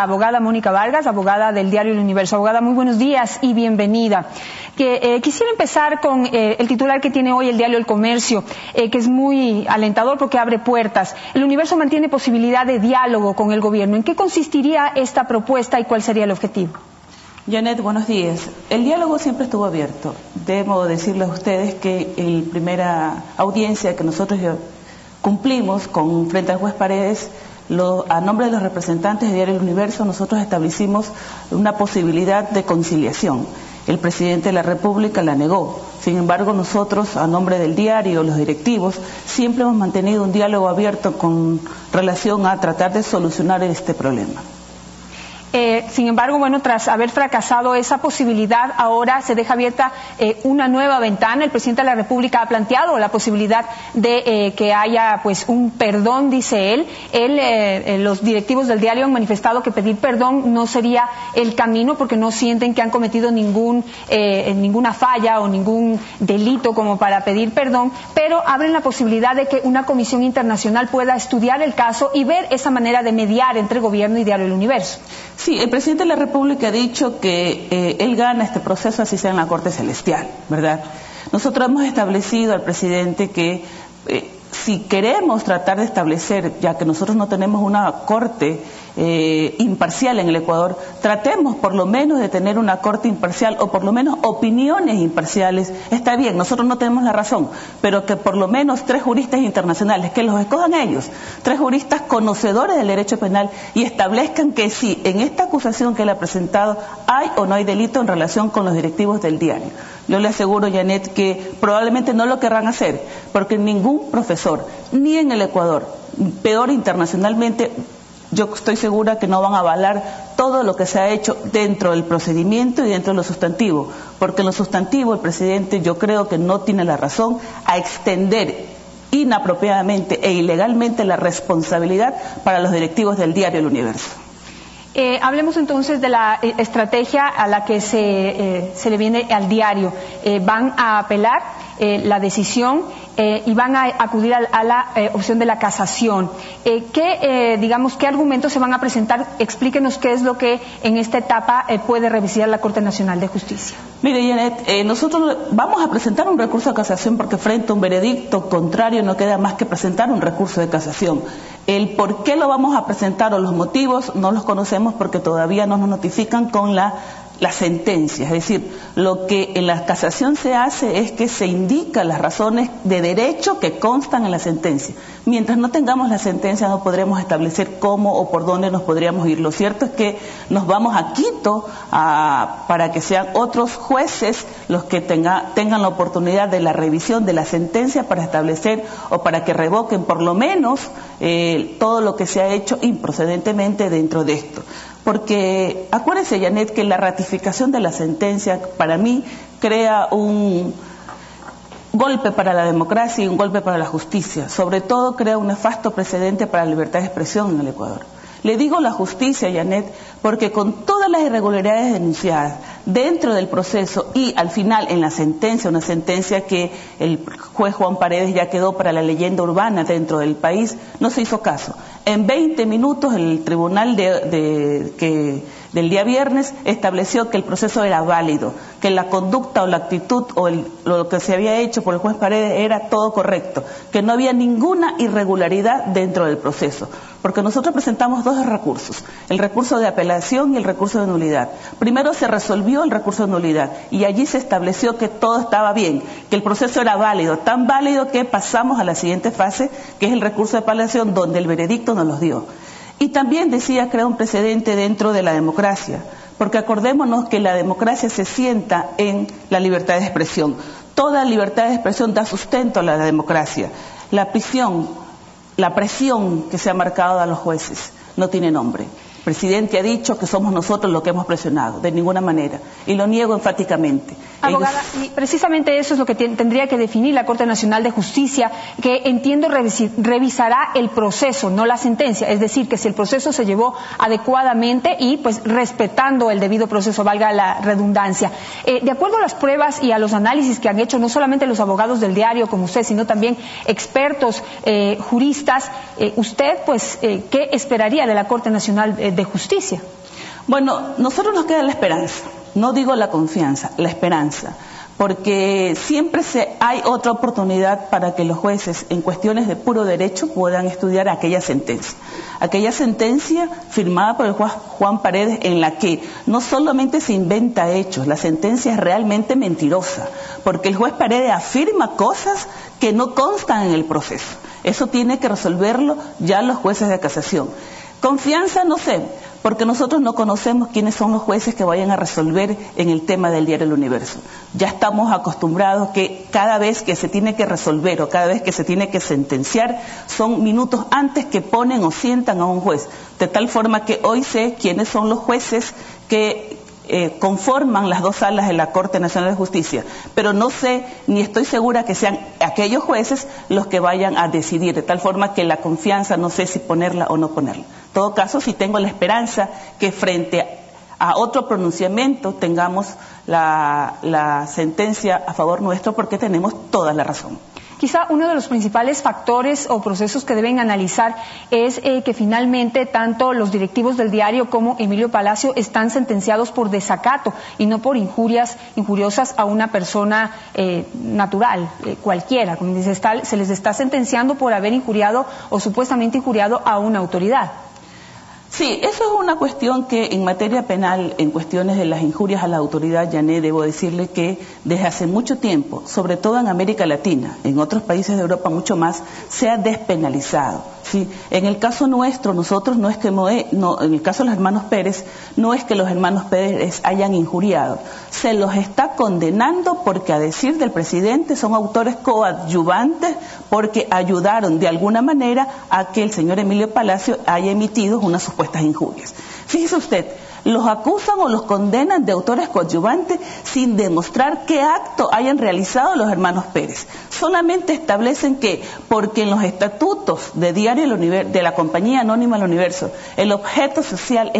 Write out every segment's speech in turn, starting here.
Abogada Mónica Vargas, abogada del diario El Universo. Abogada, muy buenos días y bienvenida. Quisiera empezar con el titular que tiene hoy el diario El Comercio, que es muy alentador porque abre puertas. El Universo mantiene posibilidad de diálogo con el gobierno. ¿En qué consistiría esta propuesta y cuál sería el objetivo? Janet, buenos días. El diálogo siempre estuvo abierto. Debo decirles a ustedes que en la primera audiencia que nosotros cumplimos frente al juez Paredes, a nombre de los representantes del diario El Universo, nosotros establecimos una posibilidad de conciliación. El presidente de la República la negó. Sin embargo, nosotros, a nombre del diario, los directivos, siempre hemos mantenido un diálogo abierto con relación a tratar de solucionar este problema. Sin embargo, bueno, tras haber fracasado esa posibilidad, ahora se deja abierta una nueva ventana. El presidente de la República ha planteado la posibilidad de que haya pues un perdón, dice él. Los directivos del diario han manifestado que pedir perdón no sería el camino porque no sienten que han cometido ninguna falla o ningún delito como para pedir perdón, pero abren la posibilidad de que una comisión internacional pueda estudiar el caso y ver esa manera de mediar entre gobierno y diario El Universo. Sí, el presidente de la República ha dicho que él gana este proceso así sea en la Corte Celestial, ¿verdad? Nosotros hemos establecido al presidente que si queremos tratar de establecer, ya que nosotros no tenemos una corte imparcial en el Ecuador, tratemos por lo menos de tener una corte imparcial o por lo menos opiniones imparciales. Está bien, nosotros no tenemos la razón, pero que por lo menos 3 juristas internacionales, que los escojan ellos, 3 juristas conocedores del derecho penal y establezcan que si en esta acusación que él ha presentado hay o no hay delito en relación con los directivos del diario. Yo le aseguro, Janet, que probablemente no lo querrán hacer, porque ningún profesor, ni en el Ecuador, peor internacionalmente, yo estoy segura que no van a avalar todo lo que se ha hecho dentro del procedimiento y dentro de lo sustantivo, porque en lo sustantivo el presidente yo creo que no tiene la razón a extender inapropiadamente e ilegalmente la responsabilidad para los directivos del diario El Universo. Hablemos entonces de la estrategia a la que se le viene al diario. Van a apelar la decisión y van a acudir a la opción de la casación. ¿Qué argumentos se van a presentar? Explíquenos qué es lo que en esta etapa puede revisar la Corte Nacional de Justicia. Mire, Janet, nosotros vamos a presentar un recurso de casación porque frente a un veredicto contrario no queda más que presentar un recurso de casación. El por qué lo vamos a presentar o los motivos no los conocemos porque todavía no nos notifican con la sentencia. Es decir, lo que en la casación se hace es que se indican las razones de derecho que constan en la sentencia. Mientras no tengamos la sentencia no podremos establecer cómo o por dónde nos podríamos ir. Lo cierto es que nos vamos a Quito para que sean otros jueces los que tengan la oportunidad de la revisión de la sentencia para establecer o para que revoquen por lo menos todo lo que se ha hecho improcedentemente dentro de esto. Porque acuérdense, Janet, que la ratificación de la sentencia para mí crea un golpe para la democracia y un golpe para la justicia. Sobre todo crea un nefasto precedente para la libertad de expresión en el Ecuador. Le digo la justicia, Janet, porque con todas las irregularidades denunciadas dentro del proceso y al final en la sentencia, una sentencia que el juez Juan Paredes ya quedó para la leyenda urbana dentro del país, no se hizo caso. En 20 minutos el tribunal del día viernes estableció que el proceso era válido, que la conducta o la actitud o lo que se había hecho por el juez Paredes era todo correcto, que no había ninguna irregularidad dentro del proceso. Porque nosotros presentamos 2 recursos, el recurso de apelación y el recurso de nulidad. Primero se resolvió el recurso de nulidad y allí se estableció que todo estaba bien, que el proceso era válido, tan válido que pasamos a la siguiente fase, que es el recurso de apelación, donde el veredicto nos los dio. Y también decía crea un precedente dentro de la democracia, porque acordémonos que la democracia se sienta en la libertad de expresión. Toda libertad de expresión da sustento a la democracia. La presión que se ha marcado a los jueces no tiene nombre. El presidente ha dicho que somos nosotros los que hemos presionado, de ninguna manera, y lo niego enfáticamente. Abogada, y precisamente eso es lo que tendría que definir la Corte Nacional de Justicia, que entiendo revisará el proceso, no la sentencia, es decir, que si el proceso se llevó adecuadamente y pues respetando el debido proceso, valga la redundancia. De acuerdo a las pruebas y a los análisis que han hecho no solamente los abogados del diario como usted, sino también expertos, juristas, usted pues, ¿qué esperaría de la Corte Nacional de de justicia. Bueno, nosotros nos queda la esperanza, no digo la confianza, la esperanza, porque siempre hay otra oportunidad para que los jueces en cuestiones de puro derecho puedan estudiar aquella sentencia firmada por el juez Juan Paredes, en la que no solamente se inventa hechos, la sentencia es realmente mentirosa, porque el juez Paredes afirma cosas que no constan en el proceso. Eso tiene que resolverlo ya los jueces de casación. Confianza, no sé, porque nosotros no conocemos quiénes son los jueces que vayan a resolver en el tema del Diario El Universo. Ya estamos acostumbrados que cada vez que se tiene que resolver o cada vez que se tiene que sentenciar, son minutos antes que ponen o sientan a un juez. De tal forma que hoy sé quiénes son los jueces que conforman las dos salas de la Corte Nacional de Justicia, pero no sé ni estoy segura que sean aquellos jueces los que vayan a decidir, de tal forma que la confianza no sé si ponerla o no ponerla. En todo caso, sí tengo la esperanza que frente a otro pronunciamiento tengamos la sentencia a favor nuestro, porque tenemos toda la razón. Quizá uno de los principales factores o procesos que deben analizar es que finalmente tanto los directivos del diario como Emilio Palacio están sentenciados por desacato y no por injuriosas a una persona natural, cualquiera. Como se les está sentenciando por haber injuriado o supuestamente injuriado a una autoridad. Sí, eso es una cuestión que en materia penal, en cuestiones de las injurias a la autoridad, Yané, debo decirle que desde hace mucho tiempo, sobre todo en América Latina, en otros países de Europa mucho más, se ha despenalizado. ¿Sí? En el caso nuestro, nosotros no es que, en el caso de los hermanos Pérez, no es que los hermanos Pérez hayan injuriado, se los está condenando porque, a decir del presidente, son autores coadyuvantes porque ayudaron de alguna manera a que el señor Emilio Palacio haya emitido unas supuestas injurias. Fíjese usted, los acusan o los condenan de autores coadyuvantes sin demostrar qué acto hayan realizado los hermanos Pérez. Solamente establecen que, porque en los estatutos de Diario de la Compañía Anónima El Universo, el objeto social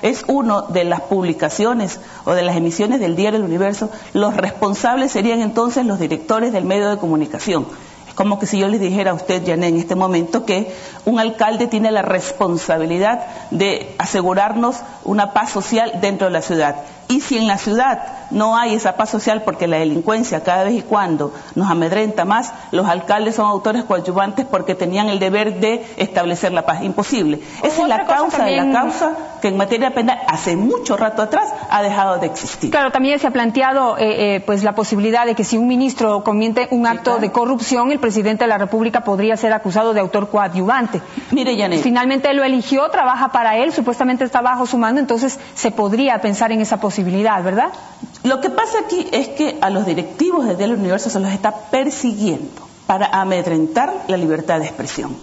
es uno de las publicaciones o de las emisiones del Diario El Universo, los responsables serían entonces los directores del medio de comunicación. Como que si yo les dijera a usted, Yané, en este momento que un alcalde tiene la responsabilidad de asegurarnos una paz social dentro de la ciudad. Y si en la ciudad no hay esa paz social porque la delincuencia cada vez y cuando nos amedrenta más, los alcaldes son autores coadyuvantes porque tenían el deber de establecer la paz. Imposible. Esa es la causa de la causa que en materia penal hace mucho rato atrás ha dejado de existir. Claro, también se ha planteado pues la posibilidad de que si un ministro comete un acto de corrupción, el presidente de la República podría ser acusado de autor coadyuvante. Mire, Yané, finalmente él lo eligió, trabaja para él, supuestamente está bajo su mando, entonces se podría pensar en esa posibilidad, ¿verdad? Lo que pasa aquí es que a los directivos de Diario Universo se los está persiguiendo para amedrentar la libertad de expresión.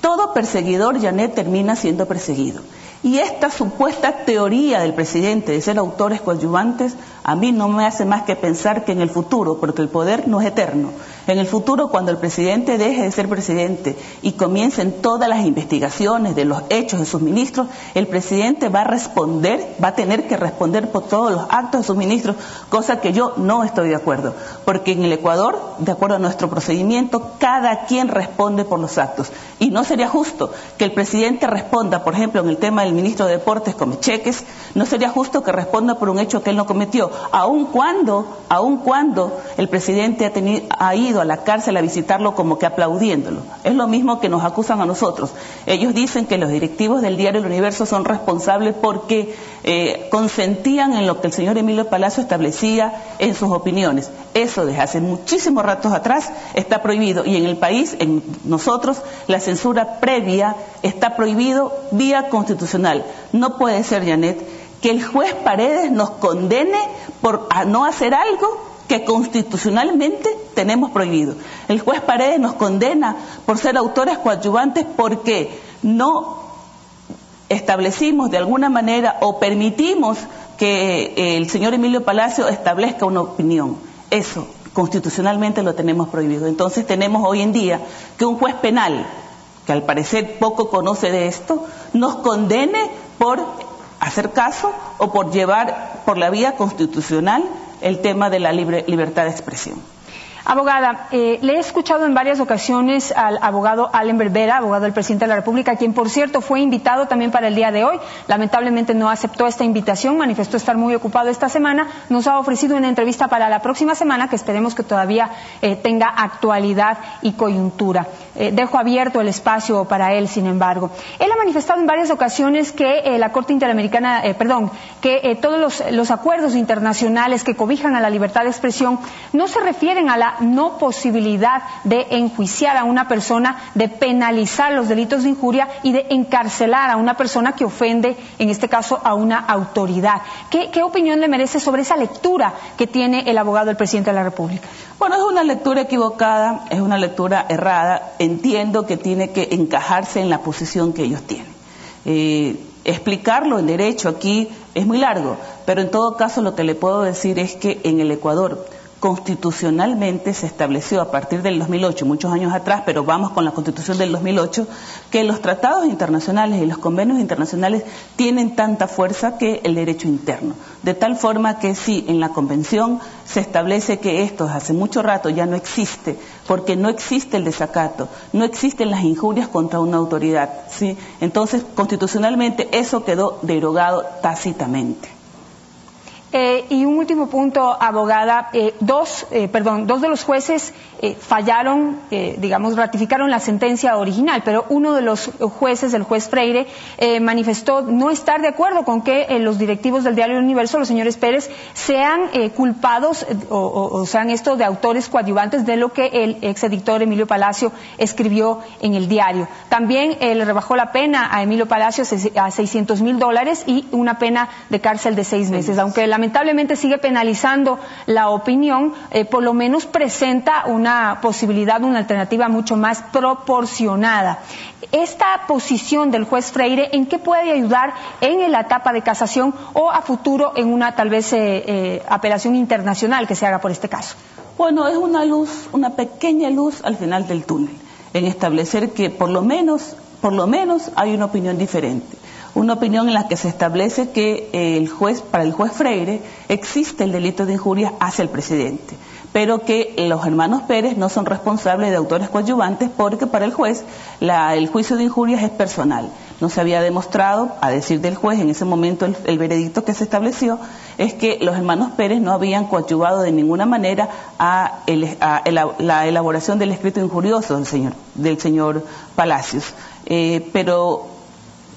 Todo perseguidor, Yanet, termina siendo perseguido. Y esta supuesta teoría del presidente de ser autores coadyuvantes, a mí no me hace más que pensar que en el futuro, porque el poder no es eterno, en el futuro, cuando el presidente deje de ser presidente y comiencen todas las investigaciones de los hechos de sus ministros, el presidente va a tener que responder por todos los actos de sus ministros, cosa que yo no estoy de acuerdo, porque en el Ecuador, de acuerdo a nuestro procedimiento, cada quien responde por los actos. Y no sería justo que el presidente responda, por ejemplo, en el tema del ministro de Deportes come cheques, no sería justo que responda por un hecho que él no cometió, aun cuando el presidente ha ido a la cárcel a visitarlo como que aplaudiéndolo. Es lo mismo que nos acusan a nosotros. Ellos dicen que los directivos del Diario El Universo son responsables porque consentían en lo que el señor Emilio Palacio establecía en sus opiniones. Eso desde hace muchísimos ratos atrás está prohibido, y en el país, en nosotros, la censura previa está prohibido vía constitucional. No puede ser, Yanet, que el juez Paredes nos condene por no hacer algo que constitucionalmente tenemos prohibido. El juez Paredes nos condena por ser autores coadyuvantes porque no establecimos de alguna manera o permitimos que el señor Emilio Palacio establezca una opinión. Eso constitucionalmente lo tenemos prohibido. Entonces tenemos hoy en día que un juez penal, que al parecer poco conoce de esto, nos condene por hacer caso o por llevar por la vía constitucional el tema de la libertad de expresión. Abogada, le he escuchado en varias ocasiones al abogado Allen Berbera, abogado del presidente de la República, quien por cierto fue invitado también para el día de hoy. Lamentablemente no aceptó esta invitación, manifestó estar muy ocupado esta semana. Nos ha ofrecido una entrevista para la próxima semana que esperemos que todavía tenga actualidad y coyuntura. Dejo abierto el espacio para él, sin embargo. Él ha manifestado en varias ocasiones que la Corte Interamericana, que todos los acuerdos internacionales que cobijan a la libertad de expresión no se refieren a la no posibilidad de enjuiciar a una persona, de penalizar los delitos de injuria y de encarcelar a una persona que ofende, en este caso, a una autoridad. ¿Qué opinión le merece sobre esa lectura que tiene el abogado del presidente de la República? Bueno, es una lectura equivocada, es una lectura errada. Entiendo que tiene que encajarse en la posición que ellos tienen. Explicarlo en derecho aquí es muy largo, pero en todo caso lo que le puedo decir es que en el Ecuador constitucionalmente se estableció a partir del 2008, muchos años atrás, pero vamos con la Constitución del 2008, que los tratados internacionales y los convenios internacionales tienen tanta fuerza que el derecho interno. De tal forma que sí, en la Convención se establece que esto hace mucho rato ya no existe, porque no existe el desacato, no existen las injurias contra una autoridad, ¿sí? Entonces, constitucionalmente eso quedó derogado tácitamente. Y un último punto, abogada, dos de los jueces fallaron, ratificaron la sentencia original, pero uno de los jueces, el juez Freire, manifestó no estar de acuerdo con que los directivos del diario El Universo, los señores Pérez, sean culpados o sean esto de autores coadyuvantes de lo que el exeditor Emilio Palacio escribió en el diario. También le rebajó la pena a Emilio Palacio a $600,000 y una pena de cárcel de 6 meses, aunque lamentablemente sigue penalizando la opinión, por lo menos presenta una posibilidad, una alternativa mucho más proporcionada. Esta posición del juez Freire, ¿en qué puede ayudar en la etapa de casación o a futuro en una tal vez apelación internacional que se haga por este caso? Bueno, es una luz, una pequeña luz al final del túnel, en establecer que por lo menos hay una opinión diferente. Una opinión en la que se establece que para el juez Freire existe el delito de injuria hacia el presidente, pero que los hermanos Pérez no son responsables de autores coadyuvantes porque para el juez el juicio de injurias es personal. No se había demostrado, a decir del juez, en ese momento el veredicto que se estableció es que los hermanos Pérez no habían coadyuvado de ninguna manera a la elaboración del escrito injurioso del señor Palacios. Pero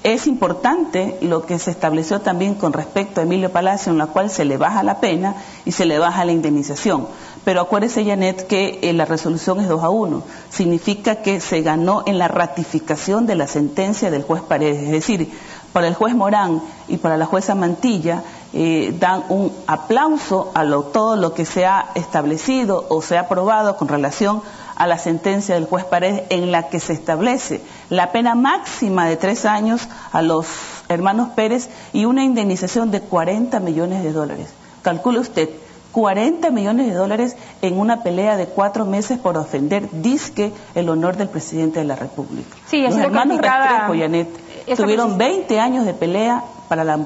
es importante lo que se estableció también con respecto a Emilio Palacio, en la cual se le baja la pena y se le baja la indemnización. Pero acuérdese, Janet, que la resolución es 2-1. Significa que se ganó en la ratificación de la sentencia del juez Paredes. Es decir, para el juez Morán y para la jueza Mantilla dan un aplauso a todo lo que se ha establecido o se ha aprobado con relación a la sentencia del juez Paredes, en la que se establece la pena máxima de 3 años a los hermanos Pérez y una indemnización de $40 millones. Calcule usted, $40 millones en una pelea de 4 meses por ofender, dizque, el honor del presidente de la República. Sí, los hermanos Restrepo, Janet, tuvieron 20 años de pelea para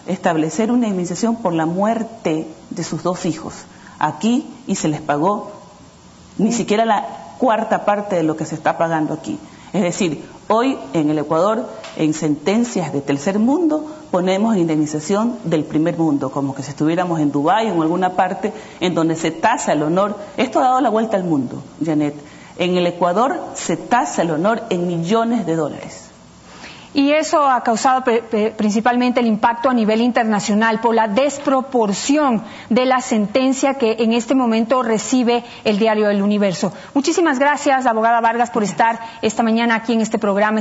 establecer una indemnización por la muerte de sus 2 hijos. Aquí, y se les pagó ni siquiera la 1/4 parte de lo que se está pagando aquí. Es decir, hoy en el Ecuador, en sentencias de tercer mundo, ponemos indemnización del primer mundo, como que si estuviéramos en Dubái o en alguna parte en donde se tasa el honor. Esto ha dado la vuelta al mundo, Janet. En el Ecuador se tasa el honor en millones de dólares. Y eso ha causado principalmente el impacto a nivel internacional por la desproporción de la sentencia que en este momento recibe el diario El Universo. Muchísimas gracias, abogada Vargas, por estar esta mañana aquí en este programa.